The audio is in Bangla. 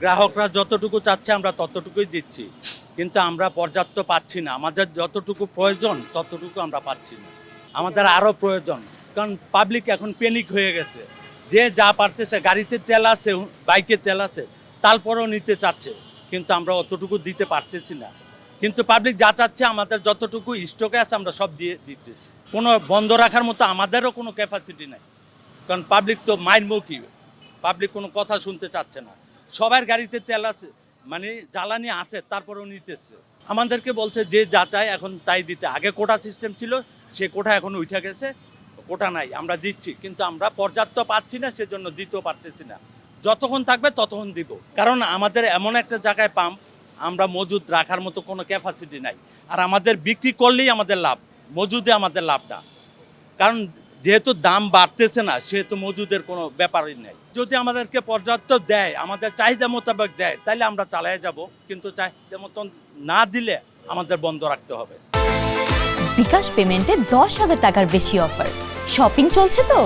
গ্রাহকরা যতটুকু চাচ্ছে আমরা ততটুকুই দিচ্ছি, কিন্তু আমরা পর্যাপ্ত পাচ্ছি না। আমাদের যতটুকু প্রয়োজন ততটুকু আমরা পাচ্ছি না। আমাদের আরও প্রয়োজন, কারণ পাবলিক এখন প্যানিক হয়ে গেছে। যে যা পারতেছে, গাড়িতে তেল আছে, বাইকে তেল আছে, তারপরেও নিতে চাচ্ছে, কিন্তু আমরা অতটুকু দিতে পারতেছি না। কিন্তু পাবলিক যা চাচ্ছে, আমাদের যতটুকু স্টকে আছে আমরা সব দিয়ে দিতেছি। কোনো বন্ধ রাখার মতো আমাদেরও কোনো ক্যাপাসিটি নাই, কারণ পাবলিক তো মাইলমুখী। পাবলিক কোনো কথা শুনতে চাচ্ছে না। সবার গাড়িতে তেল আছে, মানে জ্বালানি আছে, তারপরেও নিতেছে। আমাদেরকে বলছে যে যা চায় এখন তাই দিতে। আগে কোটা সিস্টেম ছিল, সে কোটা এখন উঠে গেছে, কোটা নাই, আমরা দিচ্ছি, কিন্তু আমরা পর্যাপ্ত পাচ্ছি না, সেজন্য দিতেও পারতেছি না। যতক্ষণ থাকবে ততক্ষণ দিব, কারণ আমাদের এমন একটা জায়গায় পাম্প, আমরা মজুদ রাখার মতো কোনো ক্যাপাসিটি নাই। আর আমাদের বিক্রি করলেই আমাদের লাভ, মজুদে আমাদের লাভ না। কারণ যেহেতু দাম বাড়তেছে না, সেহেতু মজুদের কোনো ব্যাপারই নেই। যদি আমাদেরকে পর্যাপ্ত দেয়, আমাদের চাহিদা মোতাবেক দেয়, তাহলে আমরা চালিয়ে যাব, কিন্তু চাহিদা মতন না দিলে আমাদের বন্ধ রাখতে হবে। বিকাশ পেমেন্টে 10,000 টাকার বেশি অফার। শপিং চলছে তো।